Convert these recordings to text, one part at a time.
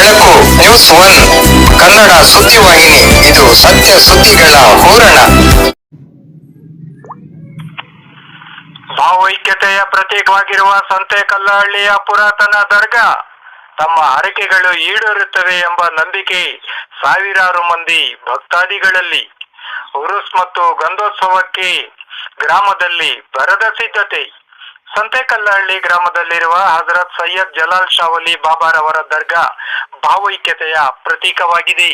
ಬೆಳಕು news one Kannada ಸುದ್ದಿವಾಹಿನಿ. ಇದು ಸತ್ಯ ಸುದ್ದಿಗಳ ಹೂರಣ. ಭಾವೈಕ್ಯತೆಯ ಪ್ರತೀಕವಾಗಿರುವ ಸಂತೆಕಲ್ಲಹಳ್ಳಿಯ ಪುರಾತನ ದರ್ಗಾ ತಮ್ಮ ಹರಕೆಗಳು ಈಡೇರುತ್ತವೆ ಎಂಬ ನಂಬಿಕೆ ಸಾವಿರಾರು ಮಂದಿ ಭಕ್ತಾದಿಗಳಲ್ಲಿ. ಉರುಸ್ ಮತ್ತು ಗಂಧೋತ್ಸವಕ್ಕೆ ಗ್ರಾಮದಲ್ಲಿ ಭರದ ಸಿದ್ಧತೆ. ಸಂತೆಕಲ್ಲಹಳ್ಳಿ ಗ್ರಾಮದಲ್ಲಿರುವ ಹಜರತ್ ಸೈಯದ್ ಜಲಾಲ್ ಶಾವಲಿ ಬಾಬಾರವರ ದರ್ಗಾ ಭಾವೈಕ್ಯತೆಯ ಪ್ರತೀಕವಾಗಿದೆ.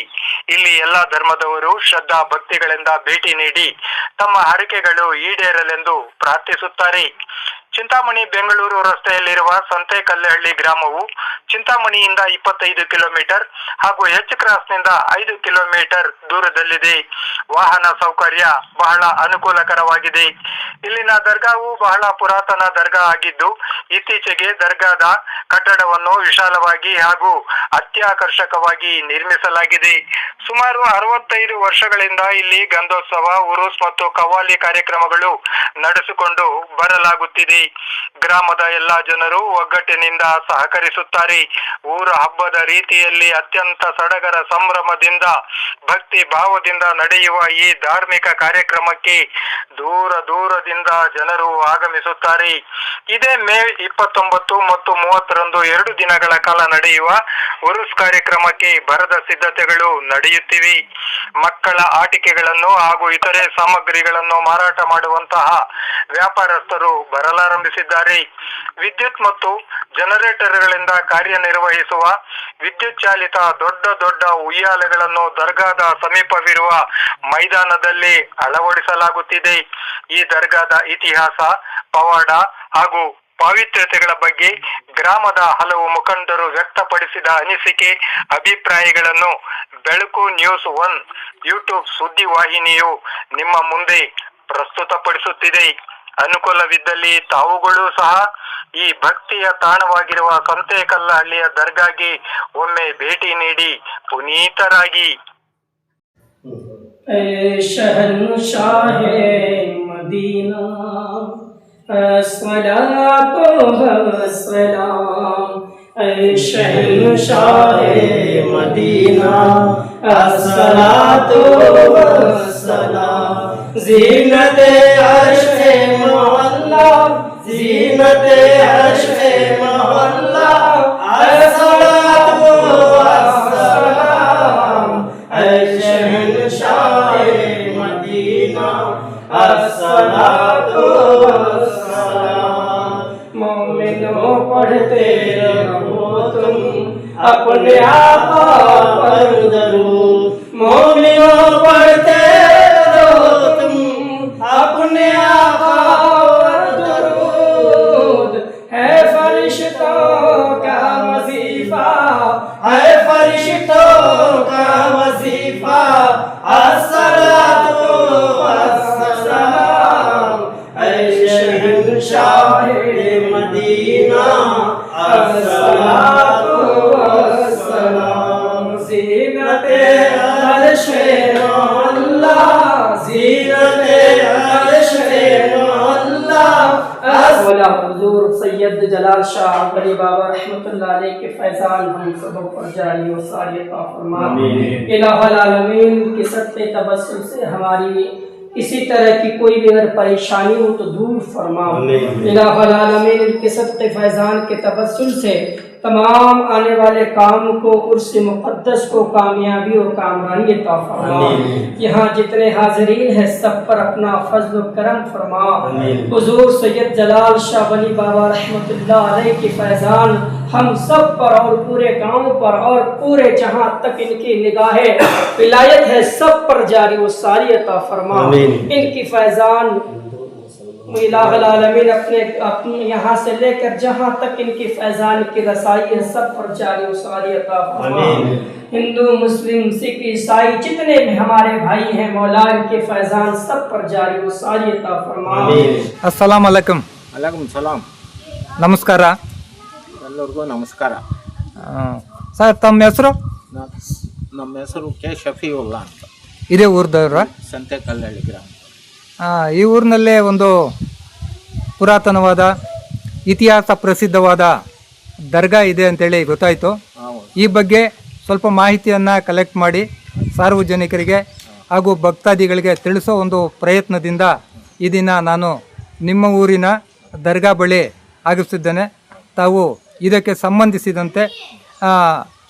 ಇಲ್ಲಿ ಎಲ್ಲಾ ಧರ್ಮದವರು ಶ್ರದ್ಧಾ ಭಕ್ತಿಗಳಿಂದ ಭೇಟಿ ನೀಡಿ ತಮ್ಮ ಹರಕೆಗಳು ಈಡೇರಲೆಂದು ಪ್ರಾರ್ಥಿಸುತ್ತಾರೆ. ಚಿಂತಾಮಣಿ ಬೆಂಗಳೂರು ರಸ್ತೆಯಲ್ಲಿರುವ ಸಂತೆಕಲ್ಲಹಳ್ಳಿ ಗ್ರಾಮವು ಚಿಂತಾಮಣಿಯಿಂದ 25 ಕಿಲೋಮೀಟರ್ ಹಾಗೂ ಎಚ್ ಕ್ರಾಸ್ನಿಂದ 5 ಕಿಲೋಮೀಟರ್ ದೂರದಲ್ಲಿದೆ. ವಾಹನ ಸೌಕರ್ಯ ಬಹಳ ಅನುಕೂಲಕರವಾಗಿದೆ. ಇಲ್ಲಿನ ದರ್ಗಾವು ಬಹಳ ಪುರಾತನ ದರ್ಗಾ ಆಗಿದ್ದು ಇತ್ತೀಚೆಗೆ ದರ್ಗಾದ ಕಟ್ಟಡವನ್ನು ವಿಶಾಲವಾಗಿ ಹಾಗೂ ಅತ್ಯಾಕರ್ಷಕವಾಗಿ ನಿರ್ಮಿಸಲಾಗಿದೆ. ಸುಮಾರು 65 ವರ್ಷಗಳಿಂದ ಇಲ್ಲಿ ಗಂಧೋತ್ಸವ, ಉರುಸ್ ಮತ್ತು ಕವ್ವಾಲಿ ಕಾರ್ಯಕ್ರಮಗಳು ನಡೆಸಿಕೊಂಡು ಬರಲಾಗುತ್ತಿದೆ. ಗ್ರಾಮದ ಎಲ್ಲಾ ಜನರು ಒಗ್ಗಟ್ಟಿನಿಂದ ಸಹಕರಿಸುತ್ತಾರೆ. ಊರ ಹಬ್ಬದ ರೀತಿಯಲ್ಲಿ ಅತ್ಯಂತ ಸಡಗರ ಸಂಭ್ರಮದಿಂದ ಭಕ್ತಿ ಭಾವದಿಂದ ನಡೆಯುವ ಈ ಧಾರ್ಮಿಕ ಕಾರ್ಯಕ್ರಮಕ್ಕೆ ದೂರ ದೂರದಿಂದ ಜನರು ಆಗಮಿಸುತ್ತಾರೆ. ಇದೇ ಮೇ 29 ಮತ್ತು 30ರಂದು 2 ದಿನಗಳ ಕಾಲ ನಡೆಯುವ ಉರುಸ್ ಕಾರ್ಯಕ್ರಮಕ್ಕೆ ಭರದ ಸಿದ್ಧತೆಗಳು ನಡೆಯುತ್ತಿವೆ. ಮಕ್ಕಳ ಆಟಿಕೆಗಳನ್ನು ಹಾಗೂ ಇತರೆ ಸಾಮಗ್ರಿಗಳನ್ನು ಮಾರಾಟ ಮಾಡುವಂತಹ ವ್ಯಾಪಾರಸ್ಥರು ಬರಲಾರಂಭಿಸಿದ್ದಾರೆ. ವಿದ್ಯುತ್ ಮತ್ತು ಜನರೇಟರ್ಗಳಿಂದ ಕಾರ್ಯನಿರ್ವಹಿಸುವ ವಿದ್ಯುತ್ ಚಾಲಿತ ದೊಡ್ಡ ದೊಡ್ಡ ಉಯ್ಯಾಲೆಗಳನ್ನು ದರ್ಗಾದ ಸಮೀಪವಿರುವ ಮೈದಾನದಲ್ಲಿ ಅಳವಡಿಸಲಾಗುತ್ತಿದೆ. ಈ ದರ್ಗಾದ ಇತಿಹಾಸ, ಪವಾಡ ಹಾಗೂ ಪಾವಿತ್ರ್ಯತೆಗಳ ಬಗ್ಗೆ ಗ್ರಾಮದ ಹಲವು ಮುಖಂಡರು ವ್ಯಕ್ತಪಡಿಸಿದ ಅನಿಸಿಕೆ, ಅಭಿಪ್ರಾಯಗಳನ್ನು ಬೆಳಕು ನ್ಯೂಸ್ ಒನ್ ಯೂಟ್ಯೂಬ್ ಸುದ್ದಿವಾಹಿನಿಯು ನಿಮ್ಮ ಮುಂದೆ ಪ್ರಸ್ತುತಪಡಿಸುತ್ತಿದೆ. ಅನುಕೂಲವಿದ್ದಲ್ಲಿ ತಾವುಗಳು ಸಹ ಈ ಭಕ್ತಿಯ ತಾಣವಾಗಿರುವ ಸಂತೆಕಲ್ಲಹಳ್ಳಿಯ ದರ್ಗಾಗೆ ಒಮ್ಮೆ ಭೇಟಿ ನೀಡಿ ಪುನೀತರಾಗಿ. ಶಹನ್ಶಾಹೇ ಮದೀನಾ ಅಸ್ಸಲಾತು ವಸ್ಸಲಾಮ್. ಶಹನ್ಶಾಹೇ ಮದೀನಾ ಅಸ್ಸಲಾತು ವಸ್ಸಲಾಮ್. ज़ीनते अर्श-ए मोहल्ला, ज़ीनते अर्श-ए मोहल्ला, अस्सलातु वस्सलाम शहंशाह-ए मदीना, अस्सलातु वस्सलाम. मोमिनों पढ़ते रहो तुम अपने आका पर दरूद. मोमिनों पढ़ते अपने आका पर दरूद. है फरिश्तों का वजीफा, है फरिश्तों का वजीफा. अस्सलातु वस्सलाम शहंशाह-ए मदीना, अस्सलातु वस्सलाम. ज़ीनते अर्श-ए मोहल्ला, ज़ीनते हुजूर सैयद जलाल शाह वली बाबा रहमतुल्लाह अलैह के फैजान हम सबों पर जारी व सारी अता फरमा. इलाहुल आलमीन के सत्ते तबस्सुम से हमारी किसी तरह की कोई भी अगर परेशानी हो तो दूर फरमा. इलाहुल आलमीन के सत्ते फैजान के तबस्सुम से तमाम आने वाले काम को, उर्स मुक़द्दस को कामयाबी और कामरानी अता फरमा. यहाँ जितने हाज़रीन हैं सब पर अपना फज़्ल व करम फरमा. हुज़ूर सैयद जलाल शाह वली बाबा रहमतुल्लाह अलैह के फैज़ान हम सब पर और पूरे गांव पर और पूरे जहां तक इनकी निगाहें विलायत है सब पर जारी व सारी अता फरमा. इनकी फैज़ान इलाहुल आलमीन अपने यहाँ से लेकर जहाँ तक इनकी फैज़ान की रसाई है सब पर जारी व सारी अता फरमा. हिंदू, मुस्लिम, सिख, ईसाई जितने भी हमारे भाई हैं मौला इनके फैज़ान सब पर जारी व सारी अता फरमा. अस्सलाम वालेकुम. अलैकुम सलाम. ನಮಸ್ಕಾರ. ಎಲ್ಲರಿಗೂ ನಮಸ್ಕಾರ. ಸರ್ ತಮ್ಮ ಹೆಸರು? ನಮ್ಮ ಹೆಸರು ಕೆ ಶಫೀವುಲ್ಲಾ ಅಂತ. ಇದೇ ಊರ್ದವ್ರ? ಸಂತೆಕಲ್ಲಹಳ್ಳಿ ಗ್ರಾಮ. ಈ ಊರಿನಲ್ಲೇ ಒಂದು ಪುರಾತನವಾದ ಇತಿಹಾಸ ಪ್ರಸಿದ್ಧವಾದ ದರ್ಗಾ ಇದೆ ಅಂತೇಳಿ ಗೊತ್ತಾಯಿತು. ಹೌದು. ಈ ಬಗ್ಗೆ ಸ್ವಲ್ಪ ಮಾಹಿತಿಯನ್ನು ಕಲೆಕ್ಟ್ ಮಾಡಿ ಸಾರ್ವಜನಿಕರಿಗೆ ಹಾಗೂ ಭಕ್ತಾದಿಗಳಿಗೆ ತಿಳಿಸೋ ಒಂದು ಪ್ರಯತ್ನದಿಂದ ಈ ದಿನ ನಾನು ನಿಮ್ಮ ಊರಿನ ದರ್ಗಾ ಬಳಿ ಆಗಮಿಸಿದ್ದೇನೆ. ತಾವು ಇದಕ್ಕೆ ಸಂಬಂಧಿಸಿದಂತೆ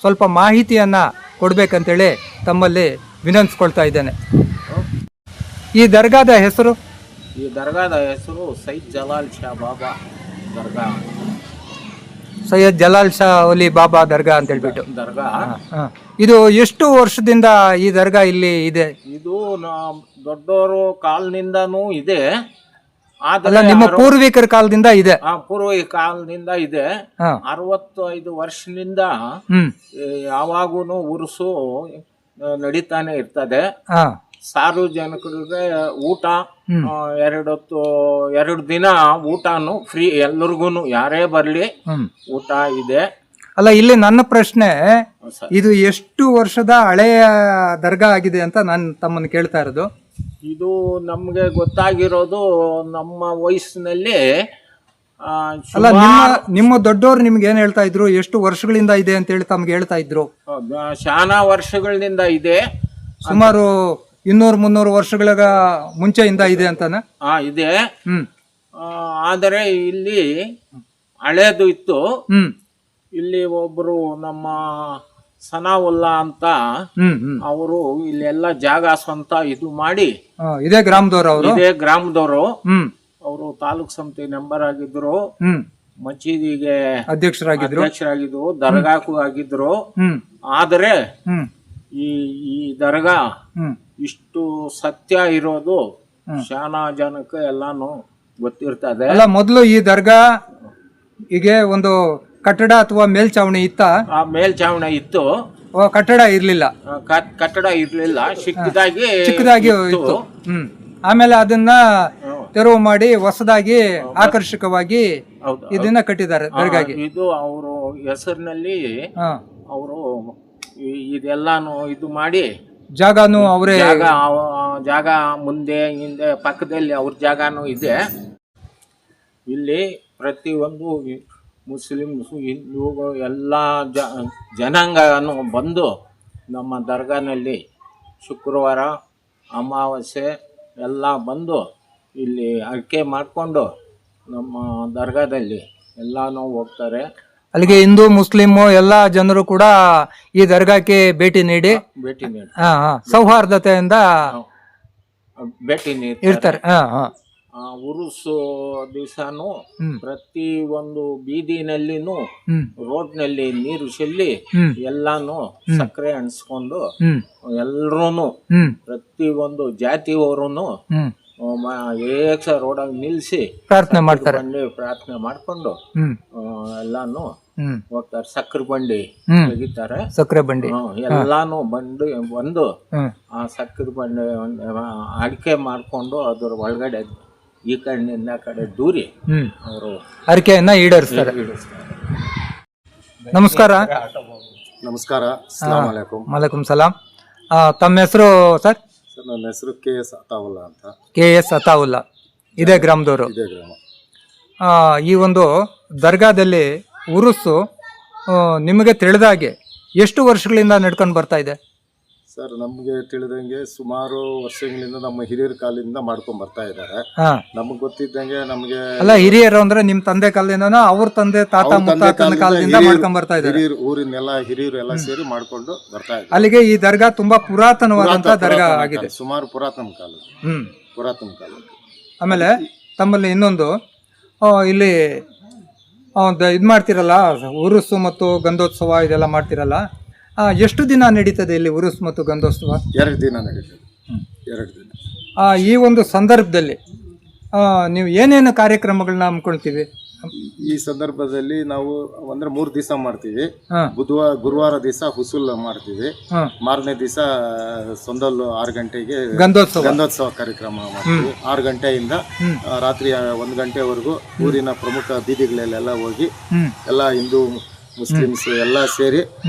ಸ್ವಲ್ಪ ಮಾಹಿತಿಯನ್ನು ಕೊಡಬೇಕಂತೇಳಿ ತಮ್ಮಲ್ಲಿ ವಿನಂತಿಸ್ಕೊಳ್ತಾ ಇದ್ದೇನೆ. ಈ ದರ್ಗಾದ ಹೆಸರು? ಈ ದರ್ಗಾದ ಹೆಸರು ಸೈಯದ್ ಜಲಾಲ್ ಶಾ ಬಾಬಾ ದರ್ಗಾ. ಸೈಯದ್ ಜಲಾಲ್ ಶಾ ಒಲಿ ಬಾಬಾ ದರ್ಗಾ ಅಂತ ಹೇಳ್ಬಿಟ್ಟು ದರ್ಗಾ. ಇದು ಎಷ್ಟು ವರ್ಷದಿಂದ ಈ ದರ್ಗಾ ಇಲ್ಲಿ ಇದೆ? ಇದು ದೊಡ್ಡವರು ಕಾಲನಿಂದನೂ ಇದೆ. ಅಲ್ಲ, ನಿಮ್ಮ ಪೂರ್ವಿಕರ ಕಾಲದಿಂದ ಇದೆ? ಪೂರ್ವಿಕ ಕಾಲದಿಂದ ಇದೆ. 65 ವರ್ಷದಿಂದ ಯಾವಾಗೂನು ಉರುಸು ನಡೀತಾನೆ ಇರ್ತದೆ. ಸಾರ್ವಜನಿಕರಿಗೆ ಊಟ 2 ದಿನ ಊಟನು ಫ್ರೀ, ಎಲ್ರಿಗೂನು ಯಾರೇ ಬರ್ಲಿ ಊಟ ಇದೆ. ಅಲ್ಲ, ಇಲ್ಲಿ ನನ್ನ ಪ್ರಶ್ನೆ, ಇದು ಎಷ್ಟು ವರ್ಷದ ಹಳೆಯ ದರ್ಗಾ ಆಗಿದೆ ಅಂತ ನಾನು ತಮ್ಮನ್ನು ಕೇಳ್ತಾ ಇರೋದು. ಇದು ನಮ್ಗೆ ಗೊತ್ತಾಗಿರೋದು ನಮ್ಮ ವಯಸ್ಸಿನಲ್ಲಿ. ಅಲ್ಲ, ನಿಮ್ಮ ದೊಡ್ಡವರು ನಿಮ್ಗೆ ಏನ್ ಹೇಳ್ತಾ ಇದ್ರು? ಎಷ್ಟು ವರ್ಷಗಳಿಂದ ಇದೆ ಅಂತ ಹೇಳಿ ತಮ್ಗೆ ಹೇಳ್ತಾ ಇದ್ರು? ಶಾನಾ ವರ್ಷಗಳಿಂದ ಇದೆ. ಸುಮಾರು 200-300 ವರ್ಷಗಳ ಮುಂಚೆಯಿಂದ ಇದೆ ಅಂತಾನ? ಇದೆ. ಆದರೆ ಇಲ್ಲಿ ಹಳೇದು ಇತ್ತು. ಇಲ್ಲಿ ಒಬ್ರು ನಮ್ಮ ಸನಾವುಲ್ಲಾ ಅಂತ ಅವರು ಇಲ್ಲೆಲ್ಲ ಜಾಗ ಸ್ವಂತ ಇದು ಮಾಡಿ, ಇದೇ ಗ್ರಾಮದವರು ಅವರು ತಾಲೂಕ್ ಸಮಿತಿ ಮೆಂಬರ್ ಆಗಿದ್ರು, ಮಸೀದಿಗೆ ಅಧ್ಯಕ್ಷರಾಗಿದ್ರು, ದರ್ಗಾಕ್ಕೂ ಆಗಿದ್ರು. ಆದರೆ ಈ ದರ್ಗಾ ಇಷ್ಟು ಸತ್ಯ ಇರೋದು ಶಾನಾ ಜನಕ್ಕೆ ಎಲ್ಲಾನು ಗೊತ್ತಿರ್ತದೆ. ಅಲ್ಲ, ಮೊದಲು ಈ ದರ್ಗಾ ಹೀಗೆ ಒಂದು ಕಟ್ಟಡ ಅಥವಾ ಮೇಲ್ಚಾವಣಿ ಇತ್ತ? ಮೇಲ್ಚಾವಣಿ ಇತ್ತು, ಕಟ್ಟಡ ಇರ್ಲಿಲ್ಲ. ಕಟ್ಟಡ ಇರ್ಲಿಲ್ಲ, ಚಿಕ್ಕದಾಗಿ ಇತ್ತು. ಆಮೇಲೆ ಅದನ್ನ ತೆರವು ಮಾಡಿ ಹೊಸದಾಗಿ ಆಕರ್ಷಕವಾಗಿ ಇದನ್ನ ಕಟ್ಟಿದ್ದಾರೆ ದರ್ಗಾಗೆ. ಇದು ಅವರು ಹೆಸರಿನಲ್ಲಿ ಅವರು ಇದೆಲ್ಲಾನು ಇದು ಮಾಡಿ ಜಾಗನು ಅವರೇ, ಜಾಗ ಮುಂದೆ ಹಿಂದೆ ಪಕ್ಕದಲ್ಲಿ ಅವ್ರ ಜಾಗನೂ ಇದೆ. ಇಲ್ಲಿ ಪ್ರತಿಯೊಂದು ಮುಸ್ಲಿಮ್ಸು, ಹಿಂದೂಗಳು ಎಲ್ಲ ಜನಾಂಗನೂ ಬಂದು ನಮ್ಮ ದರ್ಗಾನಲ್ಲಿ ಶುಕ್ರವಾರ ಅಮಾವಾಸ್ಯೆ ಎಲ್ಲ ಬಂದು ಇಲ್ಲಿ ಅರ್ಕೆ ಮಾಡಿಕೊಂಡು ನಮ್ಮ ದರ್ಗಾದಲ್ಲಿ ಎಲ್ಲನೂ ಹೋಗ್ತಾರೆ. ಅಲ್ಲಿಗೆ ಹಿಂದೂ ಮುಸ್ಲಿಮು ಎಲ್ಲ ಜನರು ಕೂಡ ಈ ದರ್ಗಾಕ್ಕೆ ಭೇಟಿ ನೀಡಿ ಸೌಹಾರ್ದತೆಯಿಂದ ಭೇಟಿ ಇರ್ತಾರೆ. ಉರುಸು ದಿವಸನು ಪ್ರತಿ ಒಂದು ಬೀದಿನಲ್ಲಿನೂ ರೋಡ್ನಲ್ಲಿ ನೀರು ಚೆಲ್ಲಿ ಎಲ್ಲಾನು ಸಕ್ಕರೆ ಅಣಿಸ್ಕೊಂಡು ಎಲ್ರೂನು ಪ್ರತಿ ಒಂದು ಜಾತಿಯವರುನು ಏಕ ರೋಡಾಗ ನಿಲ್ಸಿ ಪ್ರಾರ್ಥನೆ ಮಾಡ್ತಾರೆ, ಪ್ರಾರ್ಥನೆ ಮಾಡ್ಕೊಂಡು ಎಲ್ಲಾನು ಹೋಗ್ತಾರೆ. ಸಕ್ಕರೆ ಬಂಡಿ ತೆಗಿತಾರೆ, ಸಕ್ಕರೆ ಬಂಡಿ ಎಲ್ಲಾನು ಬಂದು ಆ ಸಕ್ಕರೆ ಬಂಡಿ ಅಡಿಕೆ ಮಾಡ್ಕೊಂಡು ಅದ್ರ ಒಳಗಡೆ ಈ ಕಡೆಯಿಂದ ಆ ಕಡೆ ದೂರಿ ಅವರು ಅರಿಕೆಯನ್ನ ಈಡೇರಿಸ್ತಾರೆ. ನಮಸ್ಕಾರ. ಮಲೈಕುಂ ಸಲಾಂ. ತಮ್ಮ ಹೆಸರು ಸರ್? ನನ್ನ ಹೆಸರು KS ಅತಾವುಲ್ಲಾ ಅಂತ. KS ಅತಾವುಲ್ಲಾ, ಇದೇ ಗ್ರಾಮದವರು? ಇದೇ ಗ್ರಾಮ. ಈ ಒಂದು ದರ್ಗಾದಲ್ಲಿ ಉರುಸು ನಿಮಗೆ ತಿಳಿದಾಗೆ ಎಷ್ಟು ವರ್ಷಗಳಿಂದ ನಡ್ಕೊಂಡು ಬರ್ತಾ ಇದೆ ಸರ್? ನಮಗೆ ತಿಳಿದಂಗೆ ಸುಮಾರು ವರ್ಷಗಳಿಂದ ನಮ್ಮ ಹಿರಿಯರ ಕಾಲದಿಂದ ಮಾಡ್ಕೊಂಡ್ ಬರ್ತಾ ಇದ್ದಾರೆ. ನಮಗ್ ಗೊತ್ತಿದ್ದಂಗೆ ನಮಗೆ, ಅಲ್ಲ, ಹಿರಿಯರು ಅಂದ್ರೆ ನಿಮ್ ತಂದೆ ಕಾಲದಿಂದ, ಅವ್ರ ತಂದೆ ತಾತ ಮುತ್ತಾತನ ಕಾಲದಿಂದ ಮಾಡ್ಕೊಂಡ್ ಬರ್ತಾ ಇದ್ದಾರೆ. ಊರಿನೆಲ್ಲ ಹಿರಿಯರು ಎಲ್ಲ ಸೇರಿ ಮಾಡ್ಕೊಂಡು ಬರ್ತಾ ಇದ್ದಾರೆ. ಅಲ್ಲಿಗೆ ಈ ದರ್ಗಾ ತುಂಬಾ ಪುರಾತನವಾದಂತ ದರ್ಗಾ ಆಗಿದೆ, ಸುಮಾರು ಪುರಾತನ ಕಾಲ. ಆಮೇಲೆ ತಮ್ಮಲ್ಲಿ ಇನ್ನೊಂದು, ಇಲ್ಲಿ ಇದ್ ಮಾಡ್ತಿರಲ್ಲ, ಉರುಸು ಮತ್ತು ಗಂಧೋತ್ಸವ ಇದೆಲ್ಲ ಮಾಡ್ತಿರಲ್ಲ, ಎಷ್ಟು ದಿನ ನಡೀತದೆ ಇಲ್ಲಿ ಉರುಸ್ ಮತ್ತು ಗಂಧೋತ್ಸವ? 2 ದಿನ ನಡೀತದೆ. 2 ದಿನ. ಈ ಒಂದು ಸಂದರ್ಭದಲ್ಲಿ ನೀವು ಏನೇನು ಕಾರ್ಯಕ್ರಮಗಳನ್ನ ಹಮ್ಮಿಕೊಳ್ತೀವಿ? ಈ ಸಂದರ್ಭದಲ್ಲಿ ನಾವು ಅಂದ್ರೆ 3 ದಿವಸ ಮಾಡ್ತೀವಿ. ಗುರುವಾರ ದಿವಸ ಹುಸುಲ್ ಮಾಡ್ತೀವಿ. ಮಾರನೇ ದಿವಸ ಸೊಂದಲ್ 6 ಗಂಟೆಗೆ ಗಂಧೋತ್ಸವ ಕಾರ್ಯಕ್ರಮ ಮಾಡ್ತೀವಿ. 6 ಗಂಟೆಯಿಂದ ರಾತ್ರಿ 1 ಗಂಟೆವರೆಗೂ ಊರಿನ ಪ್ರಮುಖ ಬೀದಿಗಳಲ್ಲೆಲ್ಲ ಹೋಗಿ ಎಲ್ಲ ಹಿಂದೂ ಮುಸ್ಲಿಮ್ಸ್ ಎಲ್ಲ ಸೇರಿ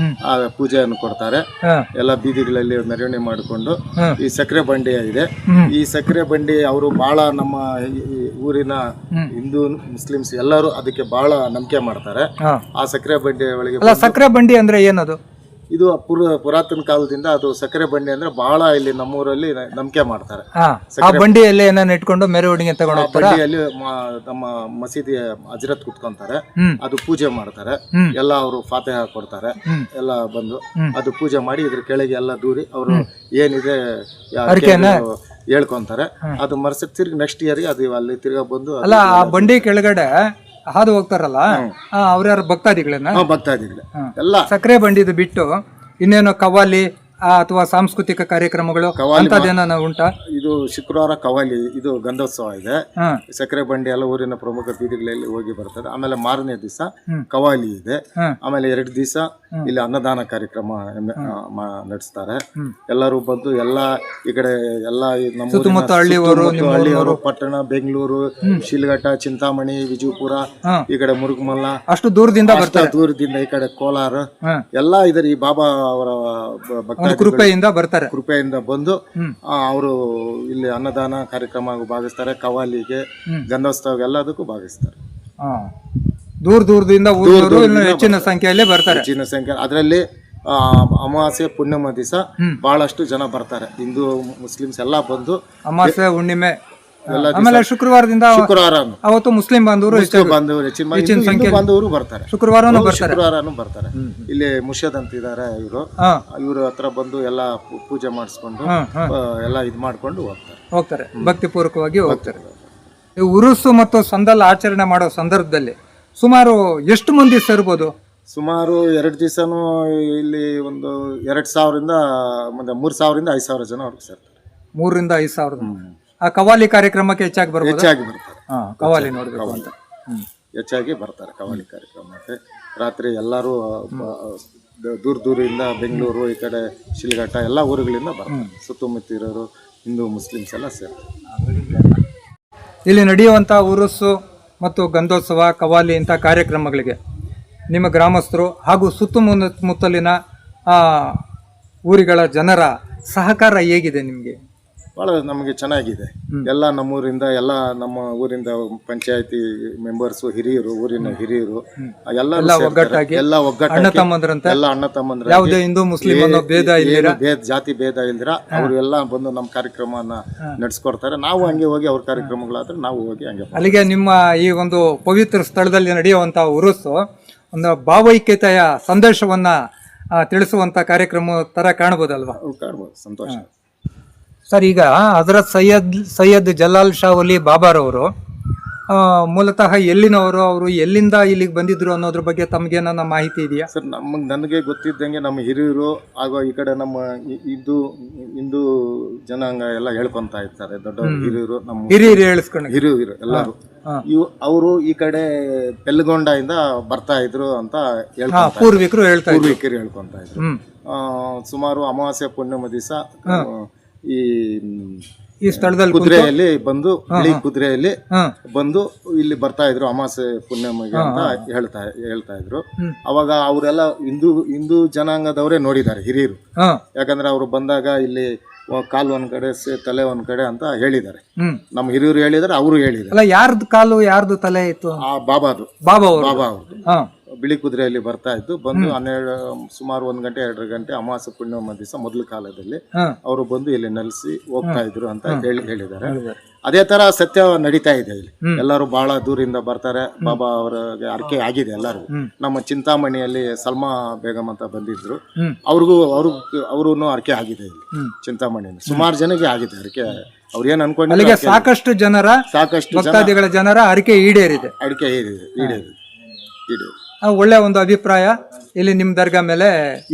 ಆ ಪೂಜೆಯನ್ನು ಕೊಡ್ತಾರೆ. ಎಲ್ಲ ಬೀದಿಗಳಲ್ಲಿ ಮೆರವಣಿಗೆ ಮಾಡಿಕೊಂಡು ಈ ಸಕ್ಕರೆ ಬಂಡಿ ಇದೆ. ಈ ಸಕ್ಕರೆ ಬಂಡಿ ಅವರು ಬಹಳ ನಮ್ಮ ಈ ಊರಿನ ಹಿಂದೂ ಮುಸ್ಲಿಮ್ಸ್ ಎಲ್ಲರೂ ಅದಕ್ಕೆ ಬಹಳ ನಂಬಿಕೆ ಮಾಡ್ತಾರೆ. ಆ ಸಕ್ಕರೆ ಬಂಡಿ ಒಳಗೆ ಸಕ್ಕರೆ ಬಂಡಿ ಅಂದ್ರೆ ಏನದು? ಇದು ಪುರಾತನ ಕಾಲದಿಂದ ಅದು ಸಕ್ಕರೆ ಬಂಡಿ ಅಂದ್ರೆ ಬಹಳ ಇಲ್ಲಿ ನಮ್ಮೂರಲ್ಲಿ ನಂಬಿಕೆ ಮಾಡ್ತಾರೆ. ಆ ಬಂಡಿಯಲ್ಲಿ ಏನನ್ನ ಇಟ್ಕೊಂಡು ಮೆರವಣಿಗೆ ತಗೊಂಡು ಹೋಗ್ತಾರೆ. ಬಂಡಿಯಲ್ಲಿ ನಮ್ಮ ಮಸೀದಿ ಹಜರತ್ ಕುತ್ಕೊಂತಾರೆ, ಅದು ಪೂಜೆ ಮಾಡ್ತಾರೆ. ಎಲ್ಲ ಅವರು ಫಾತಿಹಾ ಕೊಡ್ತಾರೆ. ಎಲ್ಲ ಬಂದು ಅದು ಪೂಜೆ ಮಾಡಿ ಇದ್ರ ಕೆಳಗೆ ಎಲ್ಲ ದೂರಿ ಅವರು ಏನಿದೆ ಹೇಳ್ಕೊಂತಾರೆ. ಅದು ಮರ್ಸಕ್ ತಿರ್ಗಿ ನೆಕ್ಸ್ಟ್ ಇಯರ್ಗೆ ಅದು ಅಲ್ಲಿ ತಿರ್ಗಾ ಬಂದು ಅಲ್ಲ ಆ ಬಂಡಿ ಕೆಳಗಡೆ ಹಾದು ಹೋಗ್ತಾರಲ್ಲ ಅವ್ರ್ಯಾರ ಭಕ್ತಾದಿಗಳನ್ನ? ಭಕ್ತಾದಿಗಳು ಎಲ್ಲ ಸಕ್ಕರೆ ಬಂಡಿದು ಬಿಟ್ಟು ಇನ್ನೇನೋ ಕವಾಲಿ ಅಥವಾ ಸಾಂಸ್ಕೃತಿಕ ಕಾರ್ಯಕ್ರಮಗಳು ಅಂತದೇನ ಉಂಟಾ? ಇದು ಶುಕ್ರವಾರ ಕವಾಲಿ, ಇದು ಗಂಧೋತ್ಸವ ಇದೆ. ಸಕ್ಕರೆ ಬಂಡಿ ಎಲ್ಲ ಊರಿನ ಪ್ರಮುಖ ಬೀದಿಗಳಲ್ಲಿ ಹೋಗಿ ಬರ್ತದೆ. ಆಮೇಲೆ ಮಾರನೇ ದಿವಸ ಕವಾಲಿ ಇದೆ. ಆಮೇಲೆ 2 ದಿವಸ ಇಲ್ಲಿ ಅನ್ನದಾನ ಕಾರ್ಯಕ್ರಮ ನಡೆಸ್ತಾರೆ. ಎಲ್ಲರೂ ಬಂದು ಎಲ್ಲ ಈ ಕಡೆ ಎಲ್ಲ ನಮ್ಮ ಸುತ್ತಮುತ್ತ ಹಳ್ಳಿಯವರು, ಪಟ್ಟಣ, ಬೆಂಗಳೂರು, ಶಿಲ್ಘಟ್ಟ, ಚಿಂತಾಮಣಿ, ವಿಜಯಪುರ, ಈ ಕಡೆ ಮುರುಗಮಲ್ಲ, ಅಷ್ಟು ದೂರದಿಂದ ಈ ಕಡೆ ಕೋಲಾರ ಎಲ್ಲ ಇದ್ದಾರೆ. ಈ ಬಾಬಾ ಅವರ ಕೃಪೆಯಿಂದ ಬರ್ತಾರೆ. ಕೃಪೆಯಿಂದ ಬಂದು ಅವರು ಇಲ್ಲಿ ಅನ್ನದಾನ ಕಾರ್ಯಕ್ರಮ ಭಾಗಿಸ್ತಾರೆ. ಕವಾಲಿಗೆ, ಗಂಧೋತ್ಸವ ಎಲ್ಲದಕ್ಕೂ ಭಾಗಿಸ್ತಾರೆ. ದೂರದಿಂದ ಹೆಚ್ಚಿನ ಸಂಖ್ಯೆಯಲ್ಲಿ ಬರ್ತಾರೆ. ಹೆಚ್ಚಿನ ಸಂಖ್ಯೆ ಅದರಲ್ಲಿ ಅಮಾವಾಸ್ಯೆ ಪುಣ್ಯಮ ದಿವಸ ಬಹಳಷ್ಟು ಜನ ಬರ್ತಾರೆ. ಹಿಂದೂ ಮುಸ್ಲಿಮ್ಸ್ ಎಲ್ಲ ಬಂದು ಅಮಾವಾಸ್ಯೆ ಹುಣ್ಣಿಮೆ ಆಮೇಲೆ ಶುಕ್ರವಾರದಿಂದ ಅವತ್ತು ಮುಸ್ಲಿಂ ಬಾಂಧವರು ಹೆಚ್ಚಿನ ಸಂಖ್ಯೆ ಬಾಂಧವರು ಬರ್ತಾರೆ. ಶುಕ್ರವಾರನೂ ಬರ್ತಾರೆ. ಇಲ್ಲಿ ಮುರ್ಷದ್ ಅಂತ ಇದಾರೆ, ಇವ್ರ ಹತ್ರ ಬಂದು ಎಲ್ಲ ಪೂಜೆ ಮಾಡಿಸ್ಕೊಂಡು ಎಲ್ಲ ಇದ್ ಮಾಡ್ಕೊಂಡು ಹೋಗ್ತಾರೆ. ಭಕ್ತಿ ಪೂರ್ವಕವಾಗಿ ಹೋಗ್ತಾರೆ. ಉರುಸು ಮತ್ತು ಸಂದಲ್ ಆಚರಣೆ ಮಾಡೋ ಸಂದರ್ಭದಲ್ಲಿ ಸುಮಾರು ಎಷ್ಟು ಮಂದಿ ಸೇರ್ಬೋದು? ಸುಮಾರು 2 ದಿವಸನೂ ಇಲ್ಲಿ ಒಂದು 2,000ರಿಂದ 3,000ರಿಂದ 5,000 ಜನ ಅವ್ರಿಗೆ ಸೇರ್ತಾರೆ. 3,000ರಿಂದ 5,000. ಆ ಕವಾಲಿ ಕಾರ್ಯಕ್ರಮಕ್ಕೆ ಹೆಚ್ಚಾಗಿ ಬರ್ತಾರೆ. ಕವಾಲಿ ನೋಡ್ಬೇಕು ಅಂತ ಹೆಚ್ಚಾಗಿ ಬರ್ತಾರೆ ಕವಾಲಿ ಕಾರ್ಯಕ್ರಮಕ್ಕೆ. ರಾತ್ರಿ ಎಲ್ಲರೂ ದೂರದಿಂದ ಬೆಂಗಳೂರು, ಈ ಕಡೆ ಶಿಲ್ಘಟ್ಟ ಎಲ್ಲ ಊರುಗಳಿಂದ ಬರ್ತಾರೆ. ಸುತ್ತಮುತ್ತ ಇರೋರು ಹಿಂದೂ ಮುಸ್ಲಿಮ್ಸ್ ಎಲ್ಲ ಸೇರ್ತಾರೆ. ಇಲ್ಲಿ ನಡೆಯುವಂಥ ಉರುಸು ಮತ್ತು ಗಂಧೋತ್ಸವ, ಕವಾಲಿ ಇಂಥ ಕಾರ್ಯಕ್ರಮಗಳಿಗೆ ನಿಮ್ಮ ಗ್ರಾಮಸ್ಥರು ಹಾಗೂ ಸುತ್ತಮುತ್ತಲಿನ ಊರುಗಳ ಜನರ ಸಹಕಾರ ಹೇಗಿದೆ ನಿಮಗೆ? ಭಾಳ ನಮಗೆ ಚೆನ್ನಾಗಿದೆ. ಎಲ್ಲ ನಮ್ಮೂರಿಂದ ಎಲ್ಲ ನಮ್ಮ ಊರಿಂದ ಪಂಚಾಯತಿ ಮೆಂಬರ್ಸು, ಹಿರಿಯರು, ಊರಿನ ಹಿರಿಯರು ಎಲ್ಲ ಒಗ್ಗಟ್ಟಾಗಿ ಎಲ್ಲ ಅಣ್ಣ ತಮ್ಮಂದ್ರ ಯಾವುದೇ ಹಿಂದೂ ಮುಸ್ಲಿಂ ಅನ್ನೋ ಜಾತಿ ಭೇದ ಇಲ್ದಿರ ಅವರು ಎಲ್ಲ ಬಂದು ನಮ್ಮ ಕಾರ್ಯಕ್ರಮನ ನಡೆಸ್ಕೊಡ್ತಾರೆ. ನಾವು ಹಂಗೆ ಹೋಗಿ ಅವ್ರ ಕಾರ್ಯಕ್ರಮಗಳಾದ್ರೆ ನಾವು ಹೋಗಿ ಹಂಗೆ. ಅಲ್ಲಿಗೆ ನಿಮ್ಮ ಈ ಒಂದು ಪವಿತ್ರ ಸ್ಥಳದಲ್ಲಿ ನಡೆಯುವಂತ ಉರುಸು ಒಂದು ಭಾವೈಕ್ಯತೆಯ ಸಂದೇಶವನ್ನ ತಿಳಿಸುವಂತ ಕಾರ್ಯಕ್ರಮ ತರ ಕಾಣಬಹುದಲ್ವಾ? ಕಾಣ್ಬೋದು, ಸಂತೋಷ. ಸರ್, ಈಗ ಹಜರತ್ ಸೈಯದ್ ಜಲಾಲ್ ಶಾ ವಲಿ ಬಾಬಾರವರು ಮೂಲತಃ ಎಲ್ಲಿನವರು, ಅವರು ಎಲ್ಲಿಂದ ಇಲ್ಲಿಗೆ ಬಂದಿದ್ರು ಅನ್ನೋದ್ರ ಬಗ್ಗೆ ತಮಗೇನ ಮಾಹಿತಿ ಇದೆಯಾ? ಸರ್, ನನಗೆ ಗೊತ್ತಿದ್ದಂಗೆ ನಮ್ಮ ಹಿರಿಯರು ಹಾಗೂ ಈ ಕಡೆ ನಮ್ಮ ಹಿಂದೂ ಜನಾಂಗ ಎಲ್ಲ ಹೇಳ್ಕೊಂತ ಇರ್ತಾರೆ. ದೊಡ್ಡ ಹಿರಿಯರು, ನಮ್ಮ ಹಿರಿಯರು ಎಲ್ಲರೂ ಅವರು ಈ ಕಡೆ ಪೆಲ್ಗೊಂಡಿಂದ ಬರ್ತಾ ಇದ್ರು ಅಂತ ಪೂರ್ವಿಕರು ಹೇಳ್ಕೊಂತ ಇದ್ರು. ಸುಮಾರು ಅಮಾವಾಸ್ಯೆ ಪೂರ್ಣಿಮಾ ದಿವಸ ಈ ಸ್ಥಳದಲ್ಲಿ ಕುದುರೆಯಲ್ಲಿ ಬಂದು, ಬಿಳಿ ಕುದುರೆಯಲ್ಲಿ ಬಂದು ಇಲ್ಲಿ ಬರ್ತಾ ಇದ್ರು ಅಮಾವಾಸ್ಯೆ ಪುಣ್ಯಮಿಗೆ ಅಂತ ಹೇಳ್ತಾ ಇದ್ರು. ಅವಾಗ ಅವರೆಲ್ಲ ಹಿಂದೂ ಜನಾಂಗದವರೇ ನೋಡಿದ್ದಾರೆ ಹಿರಿಯರು. ಯಾಕಂದ್ರೆ ಅವರು ಬಂದಾಗ ಇಲ್ಲಿ ಕಾಲು ಒಂದ್ ಕಡೆ, ತಲೆ ಒಂದ್ ಕಡೆ ಅಂತ ಹೇಳಿದ್ದಾರೆ. ನಮ್ಮ ಹಿರಿಯರು ಹೇಳಿದಾರೆ, ಅವರು ಹೇಳಿದ್ದಾರೆ. ಯಾರ್ದು ಕಾಲು ಯಾರ್ದು ತಲೆ ಇತ್ತು? ಆ ಬಾಬಾ ಅವ್ರದ್ದು ಬಿಳಿ ಕುದುರೆಯಲ್ಲಿ ಬರ್ತಾ ಇದ್ದು. ಬಂದು ಸುಮಾರು 1 ಗಂಟೆ 2 ಗಂಟೆ ಅಮಾವಾಸ್ಯೆ ಪೂರ್ಣಿಮಾ ದಿವಸ ಮೊದಲ ಕಾಲದಲ್ಲಿ ಅವರು ಬಂದು ಇಲ್ಲಿ ನೆಲೆಸಿ ಹೋಗ್ತಾ ಇದ್ರು ಅಂತ ಹೇಳಿದ್ದಾರೆ. ಅದೇ ತರ ಸತ್ಯ ನಡೀತಾ ಇದೆ ಇಲ್ಲಿ. ಎಲ್ಲರೂ ಬಹಳ ದೂರಿಂದ ಬರ್ತಾರೆ. ಬಾಬಾ ಅವರಿಗೆ ಅರ್ಕೆ ಆಗಿದೆ ಎಲ್ಲರಿಗೂ. ನಮ್ಮ ಚಿಂತಾಮಣಿಯಲ್ಲಿ ಸಲ್ಮಾ ಬೇಗಂ ಅಂತ ಬಂದಿದ್ರು, ಅವ್ರೂ ಅರ್ಕೆ ಆಗಿದೆ ಇಲ್ಲಿ ಚಿಂತಾಮಣಿಯಲ್ಲಿ. ಸುಮಾರು ಜನಕ್ಕೆ ಆಗಿದೆ ಅರ್ಕೆ. ಅವ್ರು ಏನ್ ಅನ್ಕೊಂಡಿಲ್ಲ, ಸಾಕಷ್ಟು ಭಕ್ತಾದಿಗಳ ಜನರ ಅರ್ಕೆ ಈಡೇರಿದೆ. ಒಳ್ಳೆ ಒಂದು ಅಭಿಪ್ರಾಯ ಇಲ್ಲಿ ನಿಮ್ ದರ್ಗಾ ಮೇಲೆ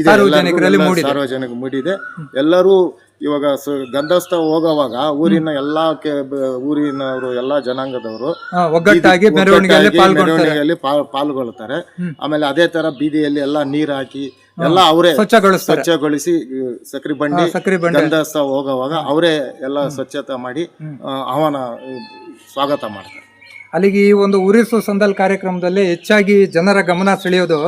ಸಾರ್ವಜನಿಕರಲ್ಲಿ ಮೂಡಿದೆ. ಎಲ್ಲರೂ ಇವಾಗ ಗಂಧೋತ್ಸವ ಹೋಗುವಾಗ ಊರಿನ ಊರಿನವರು ಎಲ್ಲಾ ಜನಾಂಗದವರು ಒಗ್ಗಟ್ಟಾಗಿ ಮೆರವಣಿಗೆಯಲ್ಲಿ ಪಾಲ್ಗೊಳ್ತಾರೆ. ಆಮೇಲೆ ಅದೇ ತರ ಬೀದಿಯಲ್ಲಿ ಎಲ್ಲಾ ನೀರ್ ಹಾಕಿ ಎಲ್ಲ ಅವರೇ ಸ್ವಚ್ಛಗೊಳಿಸಿ ಸಕ್ರಿ ಬಂಡಿ ಗಂಧೋತ್ಸವ ಹೋಗುವಾಗ ಅವರೇ ಎಲ್ಲ ಸ್ವಚ್ಛತೆ ಮಾಡಿ ಸ್ವಾಗತ ಮಾಡ್ತಾರೆ. ಅಲ್ಲಿಗೆ ಈ ಒಂದು ಉರಿಸು ಸಂದಲ್ ಕಾರ್ಯಕ್ರಮದಲ್ಲಿ ಹೆಚ್ಚಾಗಿ ಜನರ ಗಮನ ಸೆಳೆಯೋದು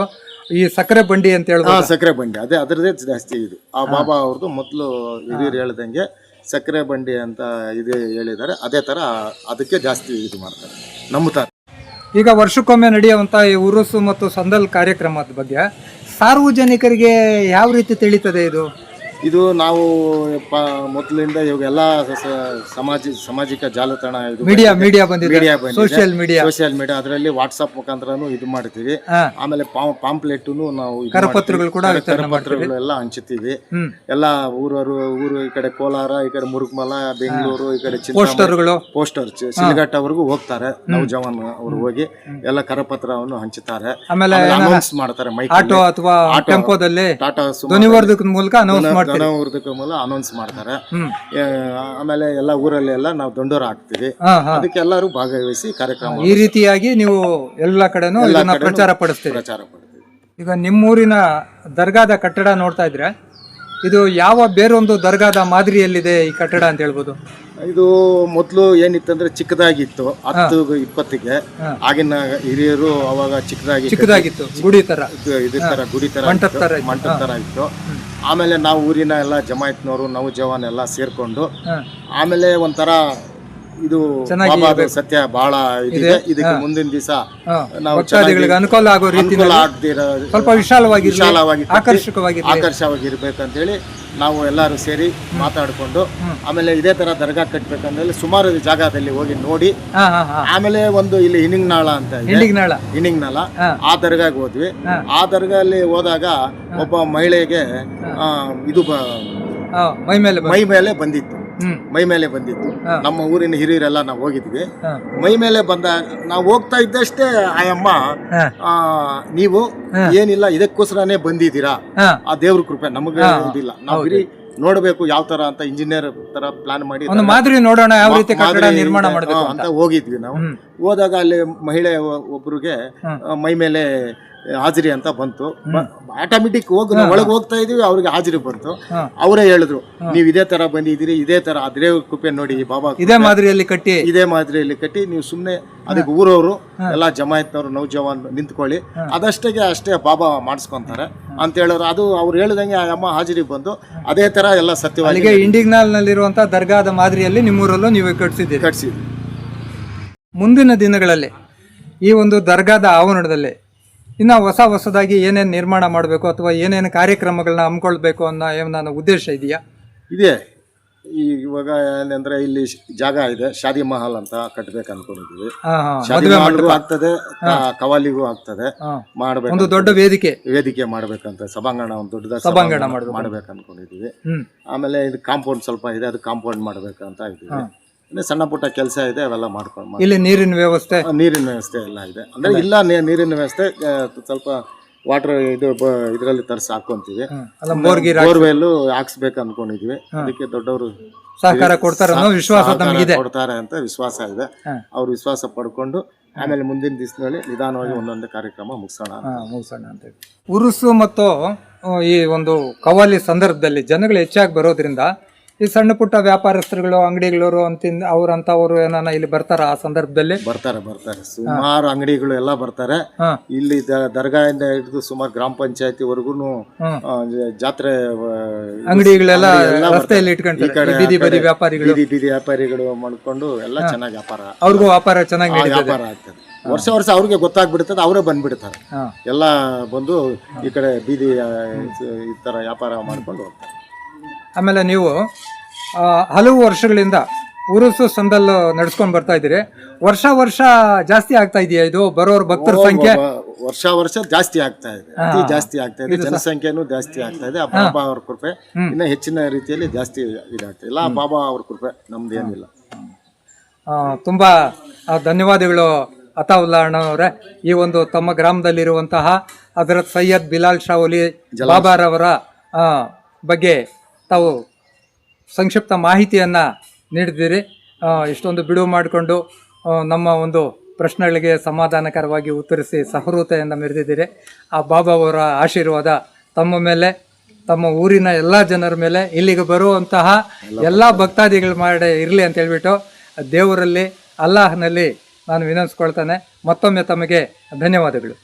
ಈ ಸಕ್ಕರೆ ಬಂಡಿ ಅಂತ ಹೇಳ್ಬೋದು. ಸಕ್ಕರೆ ಬಂಡಿ ಅದೇ ಅದರದೇ ಜಾಸ್ತಿ ಇದು. ಆ ಬಾಬಾ ಅವ್ರದ್ದು ಮೊದಲು ಹಿರಿಯರು ಹೇಳ್ದಂಗೆ ಸಕ್ಕರೆ ಬಂಡಿ ಅಂತ ಇದು ಹೇಳಿದ್ದಾರೆ. ಅದೇ ತರ ಅದಕ್ಕೆ ಜಾಸ್ತಿ ಇದು ಮಾಡ್ತಾರೆ, ನಂಬುತ್ತಾರೆ. ಈಗ ವರ್ಷಕ್ಕೊಮ್ಮೆ ನಡೆಯುವಂಥ ಈ ಉರುಸು ಮತ್ತು ಸಂದಲ್ ಕಾರ್ಯಕ್ರಮದ ಬಗ್ಗೆ ಸಾರ್ವಜನಿಕರಿಗೆ ಯಾವ ರೀತಿ ತಿಳಿತದೆ ಇದು? ಇದು ನಾವು ಮೊದಲಿಂದ ಇವಾಗೆಲ್ಲ ಸಾಮಾಜಿಕ ಜಾಲತಾಣ ಇದು ಮೀಡಿಯಾ ಬಂದಿದೆ, ಸೋಷಿಯಲ್ ಮೀಡಿಯಾ ಅದರಲ್ಲಿ ವಾಟ್ಸ್ಆಪ್ ಮುಖಾಂತರನು ಇದು ಮಾಡ್ತೀವಿ. ಆಮೇಲೆ ಪಾಂಪ್ಲೆಟ್ ನಾವು ಕರಪತ್ರಗಳು ಕೂಡ ಎಲ್ಲ ಹಂಚುತ್ತೀವಿ. ಎಲ್ಲ ಊರು ಈ ಕಡೆ ಕೋಲಾರ, ಈ ಕಡೆ ಮುರುಗಮಲ, ಬೆಂಗಳೂರು, ಈ ಕಡೆ ಪೋಸ್ಟರ್ ಶಿಲ್ಘಟ್ಟವರೆಗೂ ಹೋಗ್ತಾರೆ. ನೌಜವಾನ್ ಅವರು ಹೋಗಿ ಎಲ್ಲ ಕರಪತ್ರವನ್ನು ಹಂಚುತ್ತಾರೆ. ಆಮೇಲೆ ಅನೌನ್ಸ್ ಮಾಡ್ತಾರೆ ಮೈಕ್ ಅಥವಾ ಟೆಂಪೋದಲ್ಲಿ ಟಾಟಾ ಧ್ವನಿವರ್ಧಕದ ಮೂಲಕ ಅನೌನ್ಸ್ ಮಾಡ್ತಾರೆ. ಆಮೇಲೆ ಎಲ್ಲ ಊರಲ್ಲಿ ಎಲ್ಲ ನಾವು ದಂಡೋರ ಹಾಕ್ತಿವಿ. ಅದಕ್ಕೆ ಎಲ್ಲರೂ ಭಾಗವಹಿಸಿ ಕಾರ್ಯಕ್ರಮ ಈ ರೀತಿಯಾಗಿ ನೀವು ಎಲ್ಲ ಕಡೆನೂ ಪ್ರಚಾರ ಪಡಿಸ್ತೀವಿ. ಈಗ ನಿಮ್ಮೂರಿನ ದರ್ಗಾದ ಕಟ್ಟಡ ನೋಡ್ತಾ ಇದ್ರೆ ಇದು ಯಾವ ಬೇರೊಂದು ದರ್ಗಾದ ಮಾದರಿಯಲ್ಲಿದೆ ಈ ಕಟ್ಟಡ ಅಂತ ಹೇಳ್ಬೋದು? ಇದು ಮೊದಲು ಏನಿತ್ತಂದ್ರೆ ಚಿಕ್ಕದಾಗಿತ್ತು, 10-20ಗೆ. ಆಗಿನ ಹಿರಿಯರು ಅವಾಗ ಚಿಕ್ಕದಾಗಿತ್ತು, ಗುಡಿ ತರ ಗುಡಿ ತರ ಮಂಟಪ ತರ ಇತ್ತು. ಆಮೇಲೆ ನಾವು ಊರಿನ ಎಲ್ಲ ಜಮಾಯಿತ್ನವರು ನೌಜವಾನ್ ಎಲ್ಲ ಸೇರ್ಕೊಂಡು ಆಮೇಲೆ ಒಂಥರ ಇದು ಬಾಬಾದ ಸತ್ಯ ಬಹಳ ಇದಿದೆ. ಇದಕ್ಕೆ ಮುಂದಿನ ದಿವಸ ನಾವು ಅನುಕೂಲ ಆಗೋ ರೀತಿ ಸ್ವಲ್ಪ ವಿಶಾಲವಾಗಿ ಆಕರ್ಷಕವಾಗಿರ್ಬೇಕಂತ ಹೇಳಿ ನಾವು ಎಲ್ಲರೂ ಸೇರಿ ಮಾತಾಡಿಕೊಂಡು ಆಮೇಲೆ ಇದೇ ತರ ದರ್ಗಾ ಕಟ್ಬೇಕಂದ್ರೆ ಸುಮಾರು ಜಾಗದಲ್ಲಿ ಹೋಗಿ ನೋಡಿ ಆಮೇಲೆ ಒಂದು ಇಲ್ಲಿ ಹಿನಿಂಗ್ನಾಳ ಅಂತ ಹಿನಿಂಗ್ನಾಳ ಆ ದರ್ಗಾಗೆ ಹೋದ್ವಿ. ಆ ದರ್ಗಲ್ಲಿ ಹೋದಾಗ ಒಬ್ಬ ಮಹಿಳೆಗೆ ಇದು ಮೈ ಮೇಲೆ ಬಂದಿತ್ತು. ನಮ್ಮ ಊರಿನ ಹಿರಿಯರೆಲ್ಲ ನಾವು ಹೋಗಿದ್ವಿ. ಮೈ ಮೇಲೆ ಬಂದ ನಾವು ಹೋಗ್ತಾ ಇದ್ದಷ್ಟೇ ಆಯಮ್ಮ ನೀವು ಏನಿಲ್ಲ ಇದಕ್ಕೋಸ್ಕರನೇ ಬಂದಿದ್ದೀರಾ, ಆ ದೇವ್ರ ಕೃಪೆ ನಮಗೆ ಇದಿಲ್ಲ, ನಾವು ಬರೀ ನೋಡ್ಬೇಕು ಯಾವ ತರ ಅಂತ ಇಂಜಿನಿಯರ್ ತರ ಪ್ಲಾನ್ ಮಾಡಿ ಮಾದರಿ ನೋಡೋಣ ಯಾವ ರೀತಿ ಕಟ್ಟಡ ನಿರ್ಮಾಣ ಮಾಡಬೇಕು ಅಂತ ಹೋಗಿದ್ವಿ. ನಾವು ಹೋದಾಗ ಅಲ್ಲಿ ಮಹಿಳೆ ಒಬ್ರಿಗೆ ಮೈ ಮೇಲೆ ಹಾಜರಿ ಅಂತ ಬಂತು. ಆಟೋಮೆಟಿಕ್ ಒಳಗೆ ಹೋಗ್ತಾ ಇದೀವಿ, ಅವ್ರಿಗೆ ಹಾಜರಿ ಬಂತು. ಅವರೇ ಹೇಳಿದ್ರು ನೀವು ಇದೇ ತರ ಬಂದಿದ್ದೀರಿ, ಇದೇ ತರ ಅದೇ ಕೃಪೆ ನೋಡಿ ಬಾಬಾ ಇದೇ ಮಾದರಿಯಲ್ಲಿ ಕಟ್ಟಿ ನೀವು ಸುಮ್ನೆ ಅದಕ್ಕೆ ಊರವರು ಎಲ್ಲ ಜಮಾಯಿತ್ನವರು ನೌಜವಾನ್ ನಿಂತ್ಕೊಳ್ಳಿ, ಅಷ್ಟೇ ಬಾಬಾ ಮಾಡಿಸ್ಕೊಂತಾರೆ ಅಂತ ಹೇಳೋರು. ಅದು ಅವ್ರು ಹೇಳ್ದಂಗೆ ಆ ಅಮ್ಮ ಹಾಜರಿ ಬಂದು ಅದೇ ತರ ಎಲ್ಲ ಸತ್ಯವಾಗಿ ಇಂಡಿಗ್ನಾಲ್ ನಲ್ಲಿರುವಂತಹ ದರ್ಗಾದ ಮಾದರಿಯಲ್ಲಿ ನಿಮ್ಮೂರಲ್ಲೂ ನೀವು ಕಟ್ಸಿದ್ರಿ. ಮುಂದಿನ ದಿನಗಳಲ್ಲಿ ಈ ಒಂದು ದರ್ಗಾದ ಆವರಣದಲ್ಲಿ ಇನ್ನು ಹೊಸದಾಗಿ ಏನೇನು ನಿರ್ಮಾಣ ಮಾಡಬೇಕು ಅಥವಾ ಏನೇನು ಕಾರ್ಯಕ್ರಮಗಳನ್ನ ಹಮ್ಮಿಕೊಳ್ಬೇಕು ಅನ್ನೋ ಏನಾನ ಉದ್ದೇಶ ಇದೆಯಾ? ಇದೆ. ಇವಾಗ ಏನಂದ್ರೆ ಇಲ್ಲಿ ಜಾಗ ಇದೆ, ಶಾದಿ ಮಹಲ್ ಅಂತ ಕಟ್ಬೇಕು ಅನ್ಕೊಂಡಿದ್ವಿ. ಶಾದಿ ಮಹಲ್ಗೂ ಆಗ್ತದೆ, ಕವಾಲಿಗೂ ಆಗ್ತದೆ. ಮಾಡ್ಬೇಕು, ಒಂದು ದೊಡ್ಡ ವೇದಿಕೆ ಮಾಡ್ಬೇಕಂತ ಸಭಾಂಗಣ, ಒಂದು ದೊಡ್ಡದಾದ ಸಭಾಂಗಣ ಮಾಡ್ಬೇಕು ಅನ್ಕೊಂಡಿದ್ವಿ. ಆಮೇಲೆ ಇದು ಕಾಂಪೌಂಡ್ ಸ್ವಲ್ಪ ಇದೆ, ಅದು ಕಾಂಪೌಂಡ್ ಮಾಡ್ಬೇಕಂತ ಇದ್ದೀವಿ. ಸಣ್ಣ ಪುಟ್ಟ ಕೆಲಸ ಇದೆ, ಅವೆಲ್ಲ ಮಾಡ್ಕೊಂಡು. ಇಲ್ಲಿ ನೀರಿನ ವ್ಯವಸ್ಥೆ ಎಲ್ಲ ಇದೆ. ಅಂದ್ರೆ ಇಲ್ಲ ನೀರಿನ ವ್ಯವಸ್ಥೆ ಸ್ವಲ್ಪ ವಾಟರ್ ಇದರಲ್ಲಿ ತರಿಸಿ ಹಾಕೊಂತೀವಿ. ಬೋರ್ವೆಲ್ ಹಾಕ್ಸ್ಬೇಕು ಅನ್ಕೊಂಡಿದ್ವಿ. ಅದಕ್ಕೆ ದೊಡ್ಡವರು ಸಹಕಾರ ಕೊಡ್ತಾರೆ ಅಂತ ವಿಶ್ವಾಸ ಇದೆ. ಅವ್ರು ವಿಶ್ವಾಸ ಪಡ್ಕೊಂಡು ಆಮೇಲೆ ಮುಂದಿನ ದಿವಸದಲ್ಲಿ ನಿಧಾನವಾಗಿ ಒಂದೊಂದೇ ಕಾರ್ಯಕ್ರಮ ಮುಗಿಸೋಣ ಅಂತ. ಉರುಸು ಮತ್ತು ಈ ಒಂದು ಕವಾಲಿ ಸಂದರ್ಭದಲ್ಲಿ ಜನಗಳು ಹೆಚ್ಚಾಗಿ ಬರೋದ್ರಿಂದ ಈ ಸಣ್ಣ ಪುಟ್ಟ ವ್ಯಾಪಾರಸ್ಥರುಗಳು, ಅಂಗಡಿಗಳವರು ಅವ್ರಂತವ್ರು ಏನಾನ ಇಲ್ಲಿ ಬರ್ತಾರ? ಆ ಸಂದರ್ಭದಲ್ಲಿ ಬರ್ತಾರೆ ಸುಮಾರು ಅಂಗಡಿಗಳು ಎಲ್ಲ ಬರ್ತಾರೆ. ಇಲ್ಲಿ ದರ್ಗಾದಿಂದ ಹಿಡಿದು ಸುಮಾರು ಗ್ರಾಮ ಪಂಚಾಯತಿ ವರ್ಗು ಜಾತ್ರೆ ಅಂಗಡಿಗಳೆಲ್ಲ ರಸ್ತೆಯಲ್ಲಿ ಇಟ್ಕೊಂಡು ಬೀದಿ ವ್ಯಾಪಾರಿಗಳು ಮಾಡ್ಕೊಂಡು ಎಲ್ಲ ಚೆನ್ನಾಗಿ ವ್ಯಾಪಾರ, ಅವ್ರಿಗೂ ವ್ಯಾಪಾರ ಚೆನ್ನಾಗಿ ವ್ಯಾಪಾರ ಆಗ್ತದೆ. ವರ್ಷ ಅವ್ರಿಗೆ ಗೊತ್ತಾಗ್ಬಿಡ್ತದೆ, ಅವರೇ ಬಂದ್ಬಿಡ್ತಾರೆ. ಎಲ್ಲ ಬಂದು ಈ ಕಡೆ ಬೀದಿ ಈ ತರ ವ್ಯಾಪಾರ ಮಾಡ್ಕೊಂಡು ಹೋಗ್ತಾರೆ. ಆಮೇಲೆ ನೀವು ಹಲವು ವರ್ಷಗಳಿಂದ ಉರುಸು ಸಂದಲ್ ನಡ್ಸ್ಕೊಂಡ್ ಬರ್ತಾ ಇದ್ದೀರಿ. ವರ್ಷ ಜಾಸ್ತಿ ಆಗ್ತಾ ಇದೆಯಾ ಇದು ಬರೋರ್ ಭಕ್ತರ ಸಂಖ್ಯೆ? ವರ್ಷ ಜಾಸ್ತಿ ಆಗ್ತಾ ಇದೆ. ಜನಸಂಖ್ಯೆನೂ ಜಾಸ್ತಿ ಆಗ್ತಾ ಇದೆ. ಬಾಬಾ ಅವ್ರ ಕೃಪೆ ಇನ್ನ ಹೆಚ್ಚಿನ ರೀತಿಯಲ್ಲಿ ಜಾಸ್ತಿ ಇದಾಗ್ತದೆ. ಇಲ್ಲ ಬಾಬಾ ಅವ್ರ ಕೃಪೆ, ನಮ್ದೇನಿಲ್ಲ. ತುಂಬಾ ಧನ್ಯವಾದಗಳು ಅತಾವುಲ್ಲಾ ಅಣ್ಣವರೇ. ಈ ಒಂದು ತಮ್ಮ ಗ್ರಾಮದಲ್ಲಿರುವಂತಹ ಹಜರತ್ ಸೈಯದ್ ಬಿಲಾಲ್ ಶಾ ಒಲಿ ಬಾಬಾರವರ ಬಗ್ಗೆ ತಾವು ಸಂಕ್ಷಿಪ್ತ ಮಾಹಿತಿಯನ್ನು ನೀಡಿದ್ದೀರಿ. ಇಷ್ಟೊಂದು ಬಿಡುವು ಮಾಡಿಕೊಂಡು ನಮ್ಮ ಒಂದು ಪ್ರಶ್ನೆಗಳಿಗೆ ಸಮಾಧಾನಕರವಾಗಿ ಉತ್ತರಿಸಿ ಸಹೃದಯದಿಂದ ಮೆರೆದಿದ್ದೀರಿ. ಆ ಬಾಬಾ ಅವರ ಆಶೀರ್ವಾದ ತಮ್ಮ ಮೇಲೆ, ತಮ್ಮ ಊರಿನ ಎಲ್ಲ ಜನರ ಮೇಲೆ, ಇಲ್ಲಿಗೆ ಬರುವಂತಹ ಎಲ್ಲ ಭಕ್ತಾದಿಗಳ ಮಾಡಿ ಇರಲಿ ಅಂತ ಹೇಳ್ಬಿಟ್ಟು ದೇವರಲ್ಲಿ, ಅಲ್ಲಾಹನಲ್ಲಿ ನಾನು ವಿನಂತಿಸ್ಕೊಳ್ತಾನೆ. ಮತ್ತೊಮ್ಮೆ ತಮಗೆ ಧನ್ಯವಾದಗಳು.